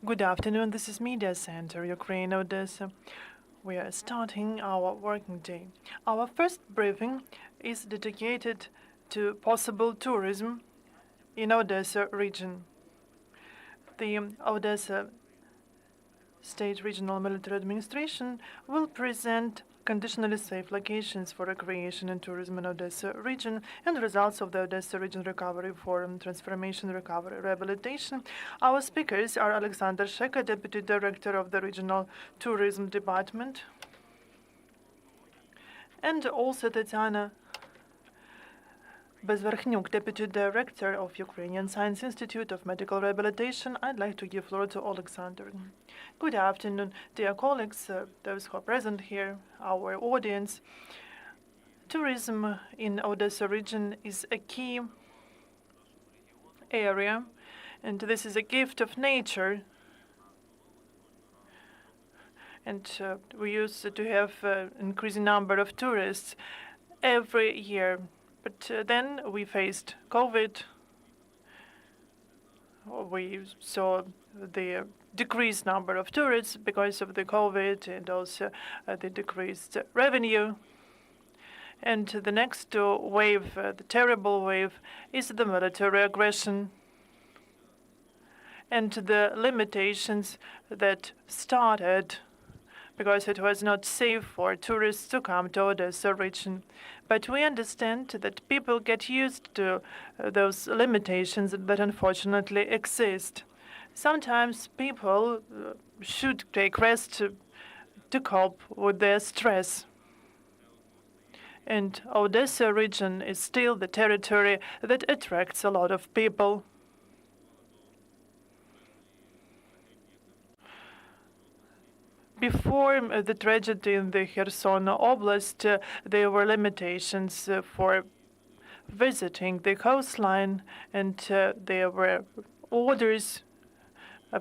Good afternoon. This is Media Center, Ukraine, Odesa. We are starting our working day. Our first briefing is dedicated to possible tourism in Odesa region. The Odesa State Regional Military Administration will present conditionally safe locations for recreation and tourism in Odesa region and results of the Odesa region recovery forum transformation recovery rehabilitation. Our speakers are Oleksandr Sheka, Deputy Director of the Regional Tourism Department, and also Tatiana Bezverkhnyuk, Deputy Director of Ukrainian Science Institute of Medical Rehabilitation. I'd like to give floor to Oleksandr. Good afternoon, dear colleagues, those who are present here, our audience. Tourism in Odesa region is a key area, and this is a gift of nature. And we used to have an increasing number of tourists every year. But then we faced COVID. We saw the decreased number of tourists because of the COVID and also the decreased revenue. And the next wave, the terrible wave, is the military aggression and the limitations that started because it was not safe for tourists to come to Odesa region. But we understand that people get used to those limitations that unfortunately exist. Sometimes people should take rest to cope with their stress. And Odesa region is still the territory that attracts a lot of people. Before the tragedy in the Kherson Oblast, there were limitations for visiting the coastline, and there were orders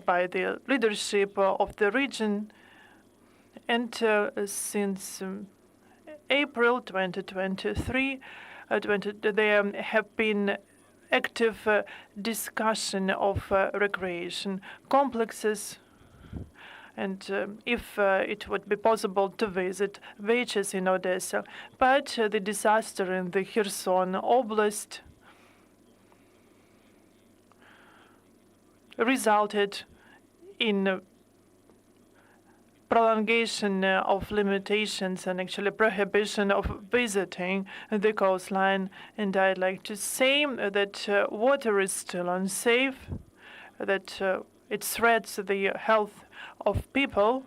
by the leadership of the region. And since April 2023, there have been active discussion of recreation complexes. And if it would be possible to visit beaches in Odesa. But the disaster in the Kherson Oblast resulted in prolongation of limitations and actually prohibition of visiting the coastline. And I'd like to say that water is still unsafe, that it threats the health of people.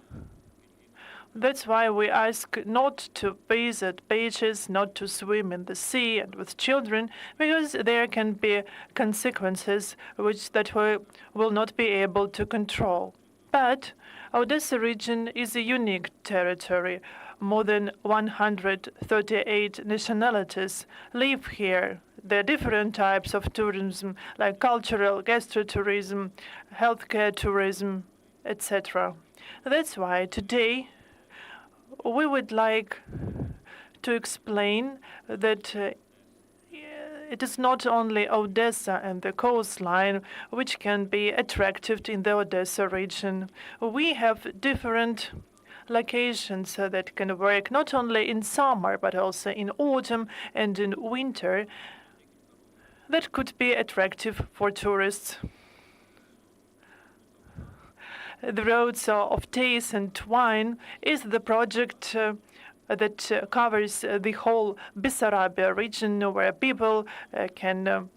That's why we ask not to visit beaches, not to swim in the sea and with children, because there can be consequences that we will not be able to control. But Odesa region is a unique territory. More than 138 nationalities live here. There are different types of tourism, like cultural, gastrotourism, healthcare tourism, etc. That's why today we would like to explain that it is not only Odesa and the coastline which can be attractive in the Odesa region. We have different locations that can work not only in summer but also in autumn and in winter that could be attractive for tourists. The Roads of Taste and Wine is the project that covers the whole Bessarabia region, where people can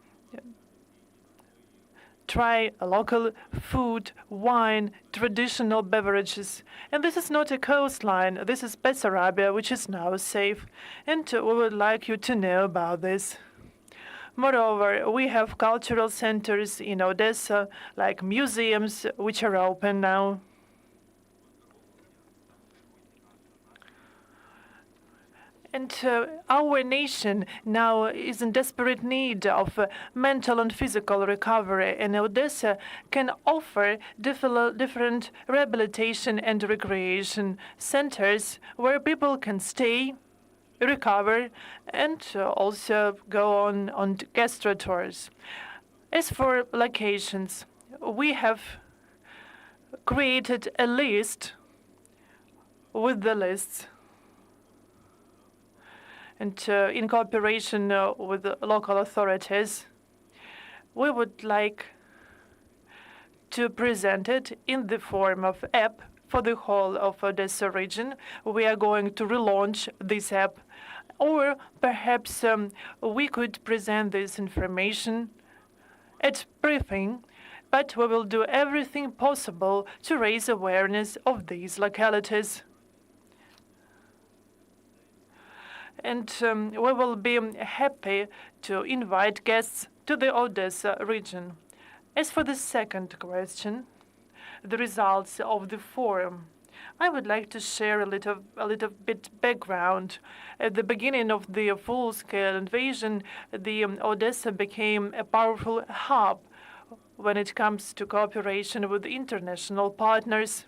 try local food, wine, traditional beverages. And this is not a coastline. This is Bessarabia, which is now safe. And we would like you to know about this. Moreover, we have cultural centers in Odesa, like museums, which are open now. And our nation now is in desperate need of mental and physical recovery, and Odesa can offer different rehabilitation and recreation centers where people can stay, recover, and also go on gastro tours. As for locations, we have created a list with the lists, and in cooperation with the local authorities, we would like to present it in the form of app for the whole of Odesa region. We are going to relaunch this app, or perhaps we could present this information at briefing, but we will do everything possible to raise awareness of these localities. And we will be happy to invite guests to the Odesa region. As for the second question, the results of the forum, I would like to share a little bit background. At the beginning of the full-scale invasion, the Odesa became a powerful hub when it comes to cooperation with international partners.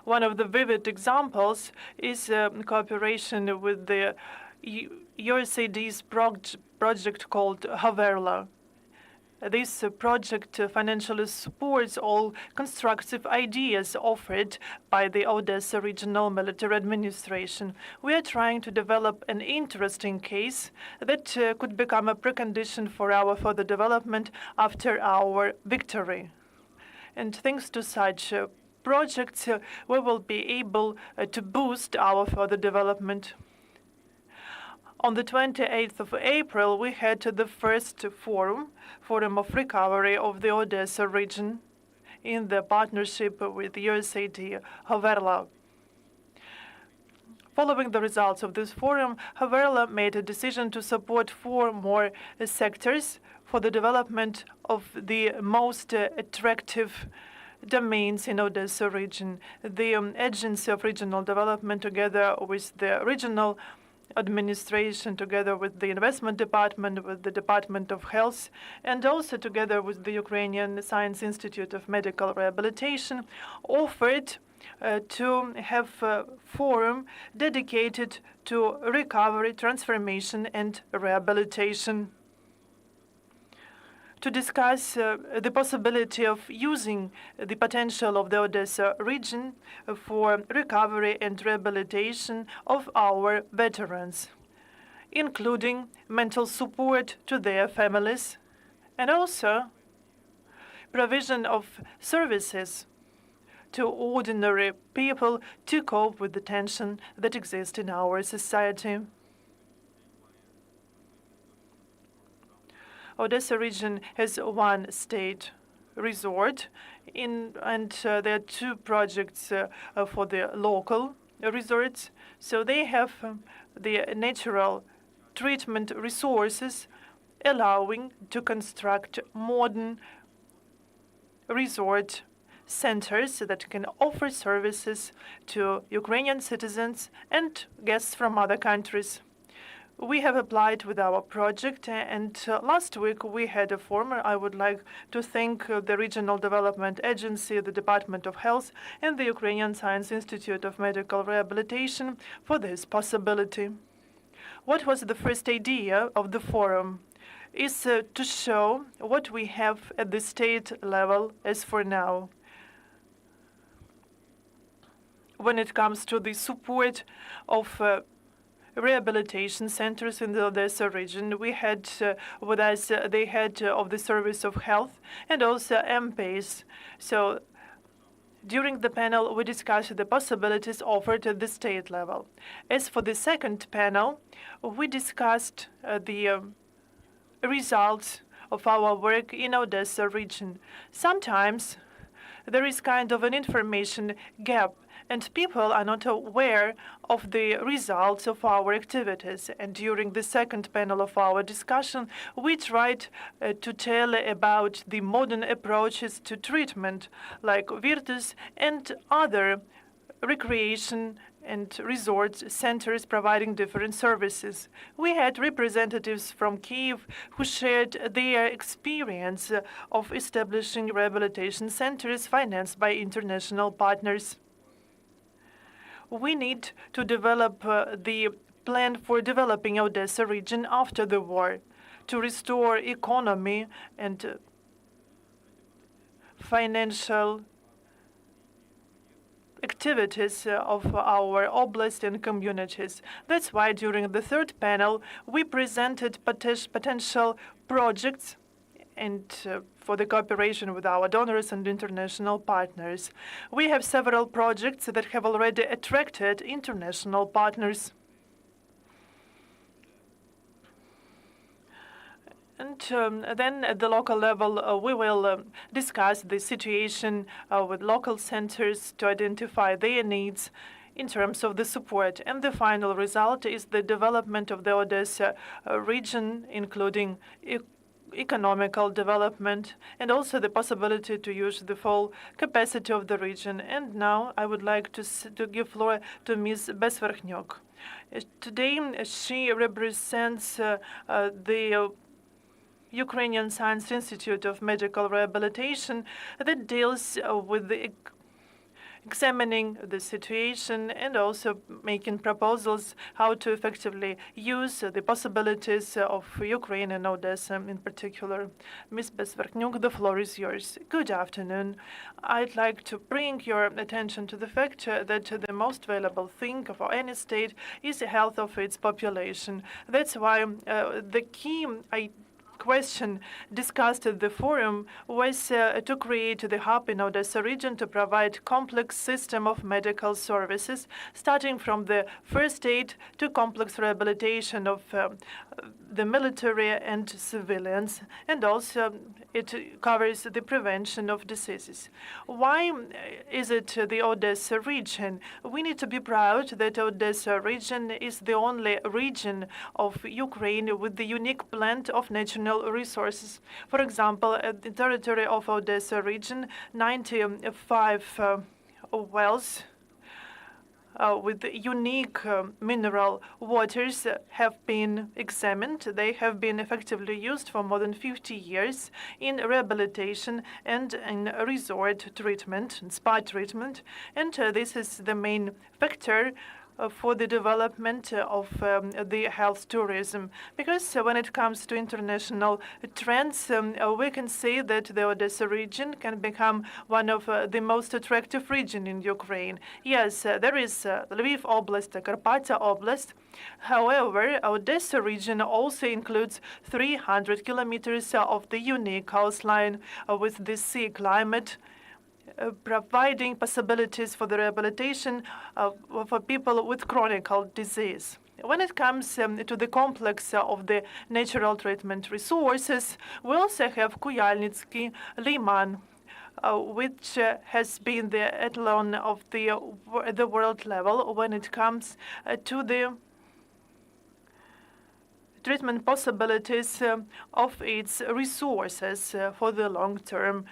One of the vivid examples is cooperation with the USAID's project called Haverla. This project financially supports all constructive ideas offered by the Odesa Regional Military Administration. We are trying to develop an interesting case that could become a precondition for our further development after our victory. And thanks to such projects, we will be able to boost our further development. On the 28th of April, we had the first forum of recovery of the Odesa region in the partnership with USAID Haverla. Following the results of this forum, Haverla made a decision to support 4 more sectors for the development of the most attractive domains in Odesa region. The Agency of Regional Development, together with the regional administration, together with the investment department, with the Department of Health, and also together with the Ukrainian Science Institute of Medical Rehabilitation, offered to have a forum dedicated to recovery, transformation, and rehabilitation, to discuss the possibility of using the potential of the Odesa region for recovery and rehabilitation of our veterans, including mental support to their families, and also provision of services to ordinary people to cope with the tension that exists in our society. Odesa region has 1 state resort, and there are 2 projects for the local resorts. So they have the natural treatment resources, allowing to construct modern resort centers that can offer services to Ukrainian citizens and guests from other countries. We have applied with our project, and last week we had a forum. I would like to thank the Regional Development Agency, the Department of Health, and the Ukrainian Science Institute of Medical Rehabilitation for this possibility. What was the first idea of the forum? Is to show what we have at the state level as for now when it comes to the support of rehabilitation centers in the Odesa region. We had with us the head of the Service of Health and also MPs. So during the panel, we discussed the possibilities offered at the state level. As for the second panel, we discussed the results of our work in Odesa region. Sometimes there is kind of an information gap, and people are not aware of the results of our activities. And during the second panel of our discussion, we tried to tell about the modern approaches to treatment, like Virtus and other recreation and resort centers providing different services. We had representatives from Kyiv who shared their experience of establishing rehabilitation centers financed by international partners. We need to develop the plan for developing Odesa region after the war, to restore economy and financial activities of our oblast and communities. That's why during the third panel, we presented potential projects and for the cooperation with our donors and international partners. We have several projects that have already attracted international partners. And then at the local level, we will discuss the situation with local centers to identify their needs in terms of the support. And the final result is the development of the Odesa region, including economical development and also the possibility to use the full capacity of the region. And now I would like to give floor to Ms. Besverchnyuk. Today, she represents the Ukrainian Science Institute of Medical Rehabilitation that deals with examining the situation and also making proposals how to effectively use the possibilities of Ukraine and Odessa in particular. Ms. Besverchnyuk, the floor is yours. Good afternoon. I'd like to bring your attention to the fact that the most valuable thing for any state is the health of its population. That's why the key question discussed at the forum was to create the hub in Odessa region to provide complex system of medical services, starting from the first aid to complex rehabilitation of the military and civilians, and also it covers the prevention of diseases. Why is it the Odessa region? We need to be proud that Odessa region is the only region of Ukraine with the unique blend of natural resources. For example, at the territory of Odessa region, 95 wells with unique mineral waters have been examined. They have been effectively used for more than 50 years in rehabilitation and in resort treatment and spa treatment. And this is the main factor for the development of the health tourism. Because when it comes to international trends, we can say that the Odessa region can become one of the most attractive region in Ukraine. Yes, there is Lviv Oblast, Karpatsia Oblast. However, Odessa region also includes 300 kilometers of the unique coastline with the sea climate, providing possibilities for the rehabilitation for people with chronic disease. When it comes to the complex of the natural treatment resources, we also have Kuyalnitsky Liman, which has been the etalon of the world level when it comes to the treatment possibilities of its resources for the long-term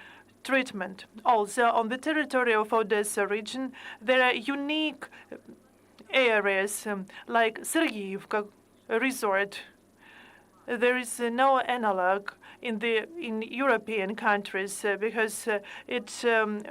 treatment. Also, on the territory of Odessa region, there are unique areas like Sergeyevka resort. There is no analog in European countries because it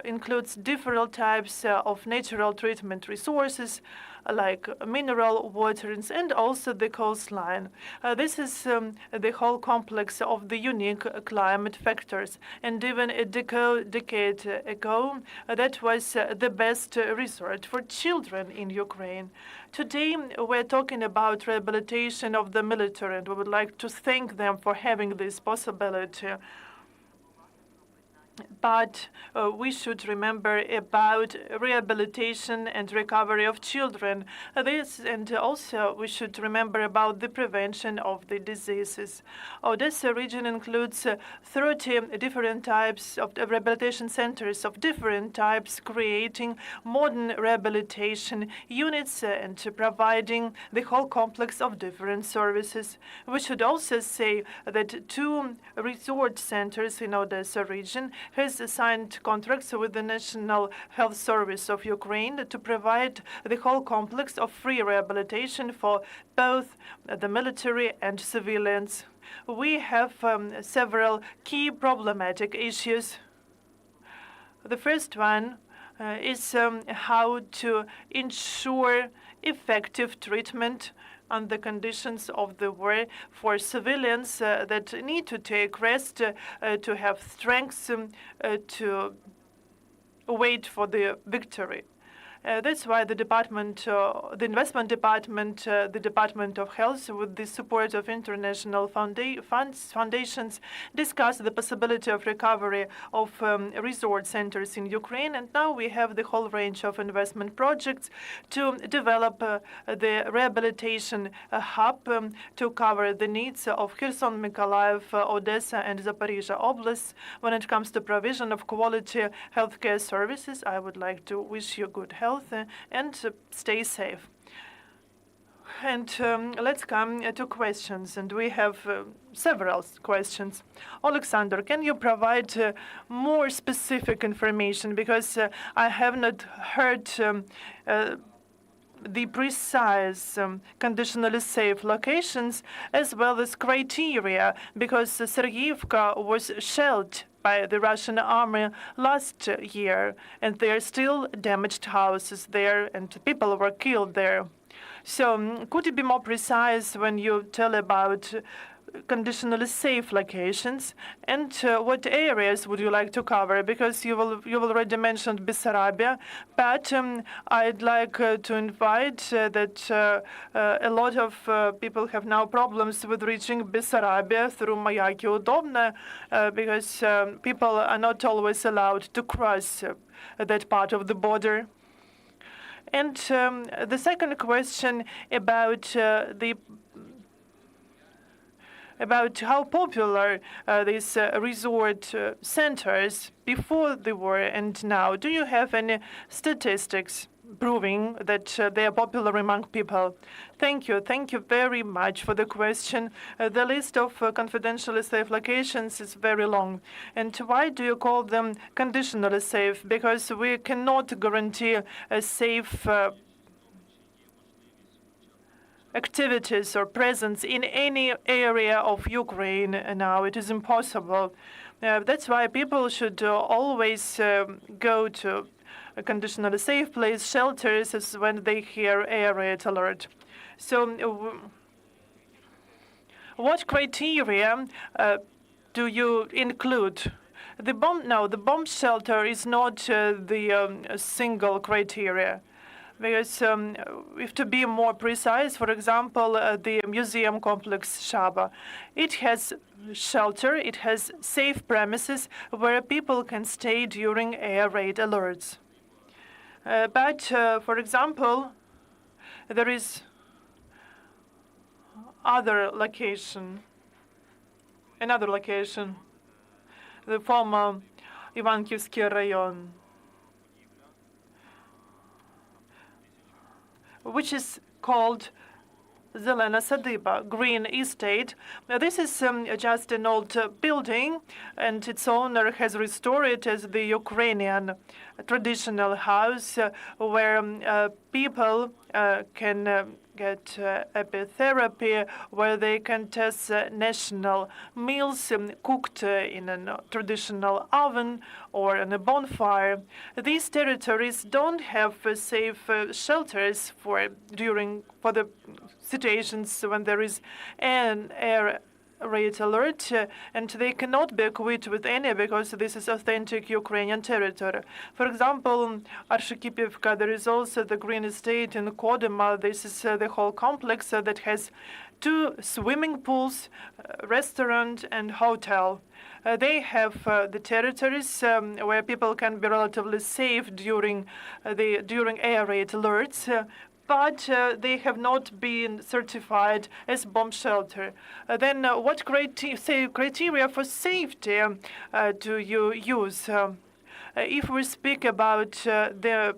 includes different types of natural treatment resources like mineral waters and also the coastline. This is the whole complex of the unique climate factors. And even a decade ago, that was the best resort for children in Ukraine. Today, we're talking about rehabilitation of the military, and we would like to thank them for having this possibility. But we should remember about rehabilitation and recovery of children. And also we should remember about the prevention of the diseases. Odessa region includes 30 different types of rehabilitation centers of different types, creating modern rehabilitation units and providing the whole complex of different services. We should also say that 2 resort centers in Odessa region has signed contracts with the National Health Service of Ukraine to provide the whole complex of free rehabilitation for both the military and civilians. We have several key problematic issues. The first one is how to ensure effective treatment on the conditions of the war for civilians that need to take rest, to have strength to wait for the victory. That's why the investment department, the Department of Health, with the support of international foundations, discussed the possibility of recovery of resort centers in Ukraine. And now we have the whole range of investment projects to develop the rehabilitation hub to cover the needs of Kherson, Mykolaiv, Odesa, and Zaporizhia Oblast. When it comes to provision of quality healthcare services, I would like to wish you good health and stay safe. And let's come to questions. And we have several questions. Oleksandr, can you provide more specific information? Because I have not heard the precise conditionally safe locations as well as criteria, because Sergeyevka was shelled by the Russian army last year, and there are still damaged houses there, and people were killed there. So could you be more precise when you tell about conditionally safe locations, and what areas would you like to cover? Because you've already mentioned Bessarabia, but I'd like to invite that a lot of people have now problems with reaching Bessarabia through Mayaki Udobna, because people are not always allowed to cross that part of the border. And the second question about how popular these resort centers before the war and now. Do you have any statistics proving that they are popular among people? Thank you. Thank you very much for the question. The list of confidentially safe locations is very long. And why do you call them conditionally safe? Because we cannot guarantee a safe activities or presence in any area of Ukraine now. It is impossible. That's why people should always go to a conditionally safe place, shelters, as when they hear air raid alert. So what criteria do you include? The bomb shelter is not the single criteria. Because if to be more precise, for example, the museum complex Shaba, it has shelter, it has safe premises where people can stay during air raid alerts. But, for example, there is another location, the former Ivankivsky Rayon, which is called Zelena Sadyba, Green Estate. Now, this is just an old building, and its owner has restored it as the Ukrainian traditional house where people can get epitherapy, where they can test national meals cooked in a traditional oven or in a bonfire. These territories don't have safe shelters for the situations when there is an air raid alert, and they cannot be equipped with any because this is authentic Ukrainian territory. For example, Arshikipivka, there is also the Green Estate in Kodyma. This is the whole complex that has 2 swimming pools, restaurant, and hotel. They have the territories where people can be relatively safe during air raid alerts. But they have not been certified as bomb shelter. Then what criteria for safety do you use? If we speak about the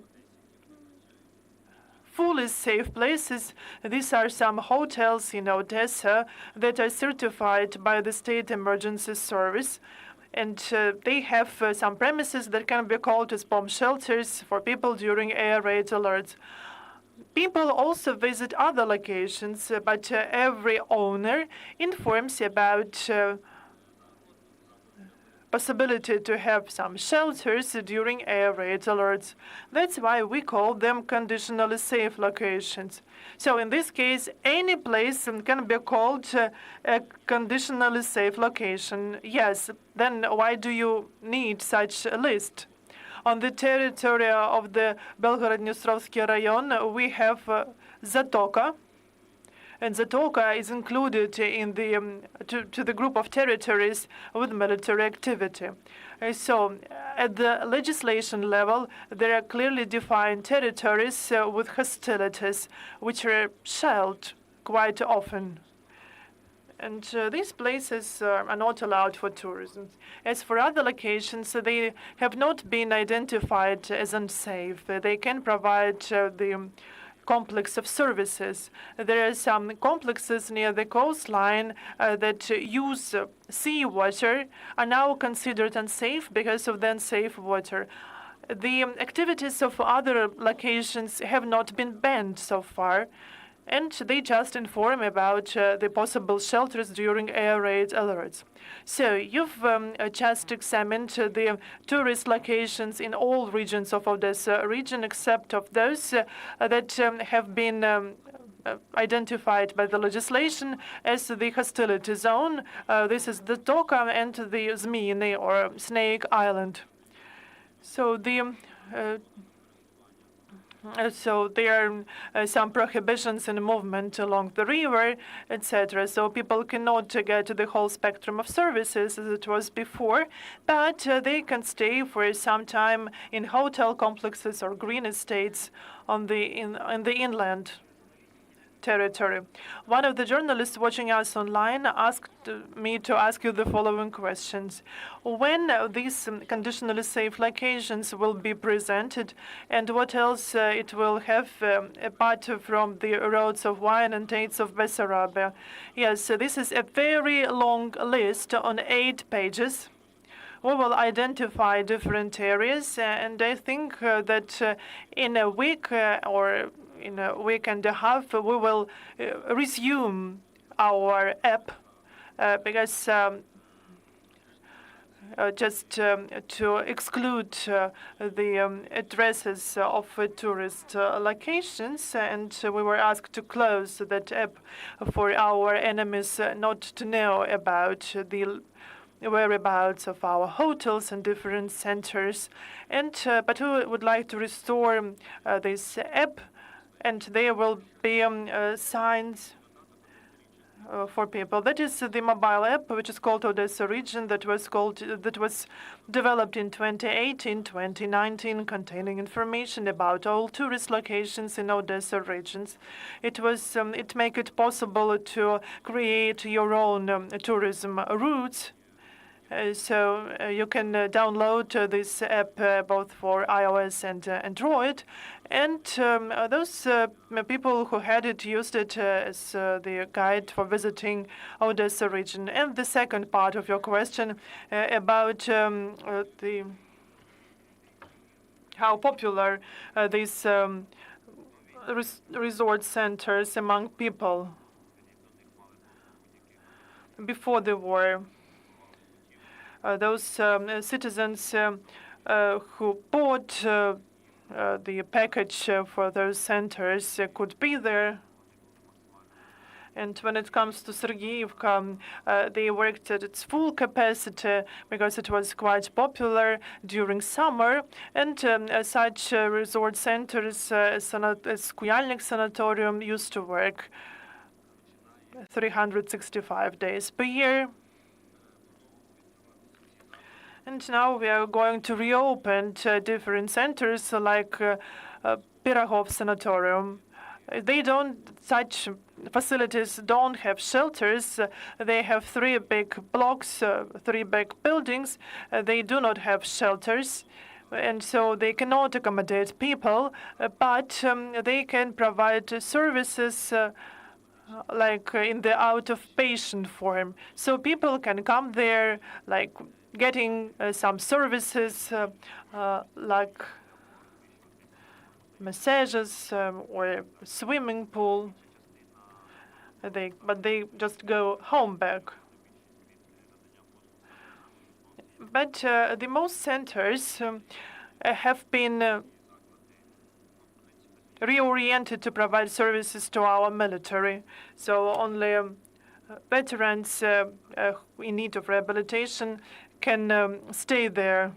fully safe places, these are some hotels in Odesa that are certified by the State Emergency Service. And they have some premises that can be called as bomb shelters for people during air raid alerts. People also visit other locations, but every owner informs about possibility to have some shelters during air raid alerts. That's why we call them conditionally safe locations. So in this case, any place can be called a conditionally safe location. Yes, then why do you need such a list? On the territory of the Belgorod-Dnistrovsky Rayon, we have Zatoka, and Zatoka is included in the to the group of territories with military activity. So, at the legislation level, there are clearly defined territories with hostilities, which are shelled quite often. And these places are not allowed for tourism. As for other locations, they have not been identified as unsafe. They can provide the complex of services. There are some complexes near the coastline that use seawater are now considered unsafe because of the unsafe water. The activities of other locations have not been banned so far, and they just inform about the possible shelters during air raid alerts. So you've just examined the tourist locations in all regions of Odesa region, except of those that have been identified by the legislation as the hostility zone. This is the Toka and the Zmyny, or Snake Island. So there are some prohibitions in movement along the river, etc. So people cannot get the whole spectrum of services as it was before, but they can stay for some time in hotel complexes or green estates on in the inland territory. One of the journalists watching us online asked me to ask you the following questions. When these conditionally safe locations will be presented, and what else it will have apart from the roads of wine and dates of Bessarabia? Yes, so this is a very long list on 8 pages. We will identify different areas, and I think that in a week or in a week and a half, we will resume our app because just to exclude the addresses of tourist locations, and we were asked to close that app for our enemies not to know about the whereabouts of our hotels and different centers. And but we would like to restore this app, and there will be signs for people. That is the mobile app, which is called Odesa Region, that was developed in 2018, 2019, containing information about all tourist locations in Odesa regions. It make it possible to create your own tourism routes. So you can download this app both for iOS and Android. And those people who had it used it as the guide for visiting Odesa region. And the second part of your question about how popular these resort centers among people before the war. Those citizens who bought the package for those centers could be there. And when it comes to Sergeyevka, they worked at its full capacity because it was quite popular during summer. And such resort centers as Kuyalnik Sanatorium used to work 365 days per year. And now we are going to reopen different centers like Pirogov Sanatorium. Such facilities don't have shelters. They have 3 big blocks, 3 big buildings. They do not have shelters, and so they cannot accommodate people, but they can provide services like in the out-of-patient form. So people can come there, like getting some services like massages or swimming pool. But they just go home back. But the most centers have been reoriented to provide services to our military. So only veterans in need of rehabilitation can stay there.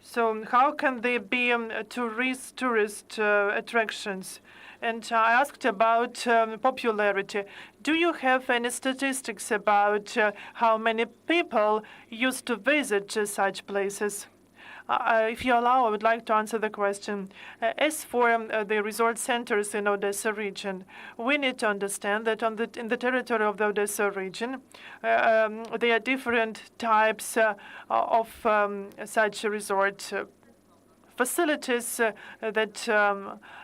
So how can they be tourist attractions? And I asked about popularity. Do you have any statistics about how many people used to visit such places? If you allow, I would like to answer the question. As for the resort centers in Odesa region, we need to understand that in the territory of the Odesa region, there are different types of such resort facilities that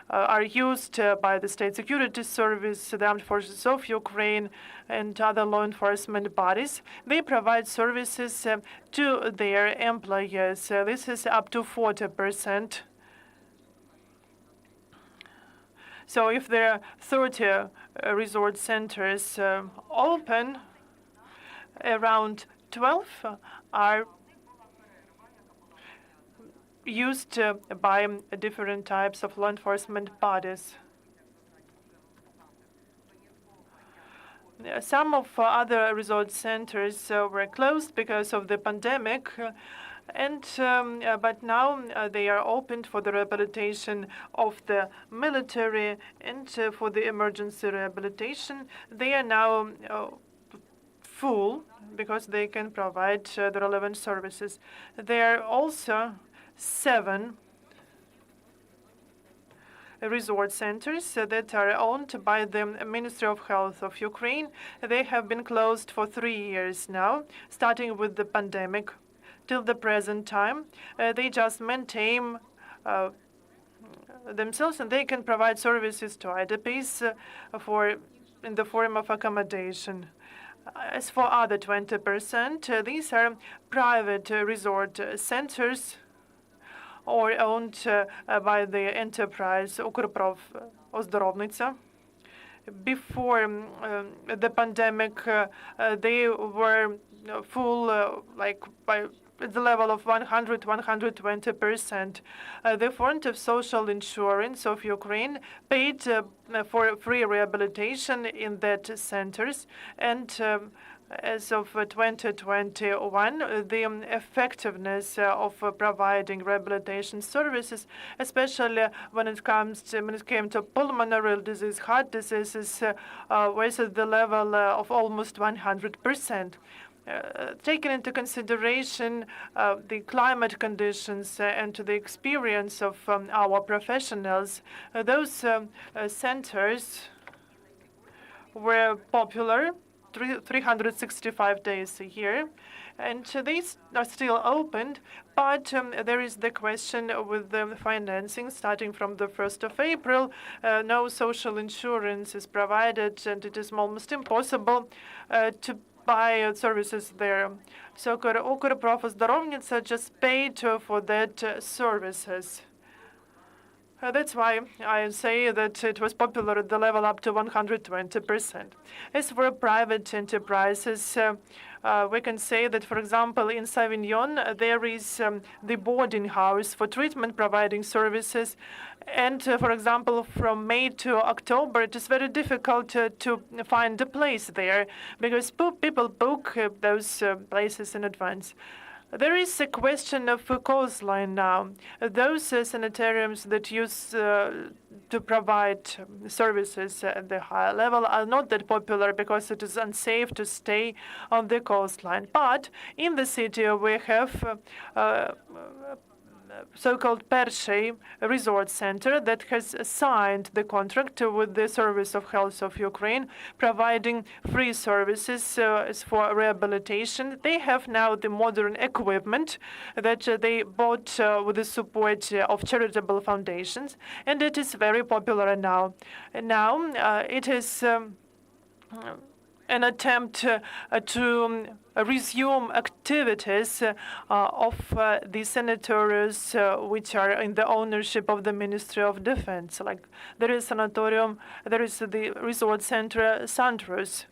are used by the State Security Service, the Armed Forces of Ukraine, and other law enforcement bodies. They provide services to their employees. This is up to 40%. So if there are 30 resort centers open, around 12 are used by different types of law enforcement bodies. Some of other resort centers were closed because of the pandemic, but now they are opened for the rehabilitation of the military and for the emergency rehabilitation. They are now full because they can provide the relevant services. There are also 7 resort centers that are owned by the Ministry of Health of Ukraine. They have been closed for 3 years now, starting with the pandemic till the present time. They just maintain themselves, and they can provide services to IDPs in the form of accommodation. As for other 20%, these are private resort centers or owned by the enterprise Ukroprof Ozdorownica. Before the pandemic, they were full, like by the level of 100-120%. The Fund of Social Insurance of Ukraine paid for free rehabilitation in that centers, and as of 2021, the effectiveness of providing rehabilitation services, especially when it came to pulmonary disease, heart diseases, was at the level of almost 100%. Taking into consideration the climate conditions and the experience of our professionals, those centers were popular 365 days a year, and these are still open, but there is the question with the financing. Starting from the 1st of April, no social insurance is provided, and it is almost impossible to buy services there. So Ukroprof Ozdorownica just paid for that services. That's why I say that it was popular at the level up to 120%. As for private enterprises, we can say that, for example, in Savignon, there is the boarding house for treatment providing services. And, for example, from May to October, it is very difficult to find a place there because people book those places in advance. There is a question of a coastline now. Those sanitariums that use to provide services at the higher level are not that popular because it is unsafe to stay on the coastline. But in the city, we have so-called Pershey Resort Center that has signed the contract with the Service of Health of Ukraine, providing free services for rehabilitation. They have now the modern equipment that they bought with the support of charitable foundations, and it is very popular now. Now it is an attempt to resume activities of the sanitariums which are in the ownership of the Ministry of Defense. Like there is sanatorium, there is the resort center Sandros.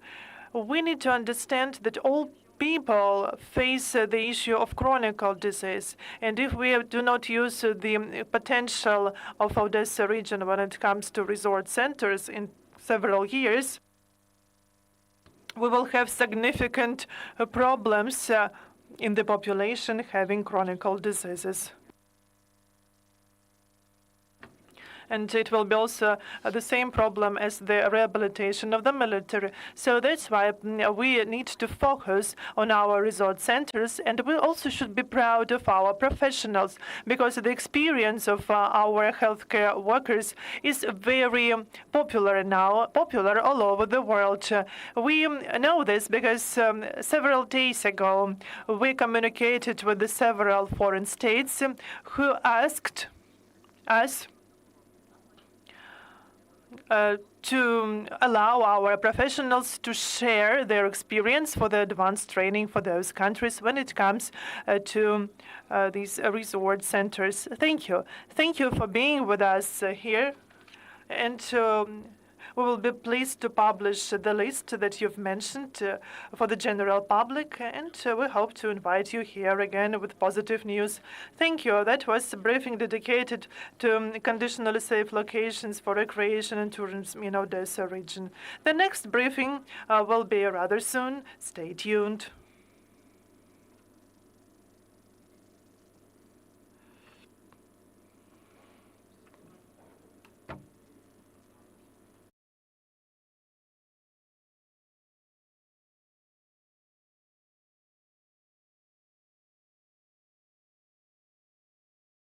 we need to understand that all people face the issue of chronic disease. And if we do not use the potential of Odesa region when it comes to resort centers in several years, we will have significant problems in the population having chronic diseases. And it will be also the same problem as the rehabilitation of the military. So that's why we need to focus on our resort centers, and we also should be proud of our professionals, because the experience of our healthcare workers is very popular now, popular all over the world. We know this because several days ago we communicated with the several foreign states who asked us to allow our professionals to share their experience for the advanced training for those countries when it comes to these resort centers. Thank you. Thank you for being with us here. And we will be pleased to publish the list that you've mentioned for the general public, and we hope to invite you here again with positive news. Thank you. That was a briefing dedicated to conditionally safe locations for recreation and tourism in Odesa region. The next briefing will be rather soon. Stay tuned.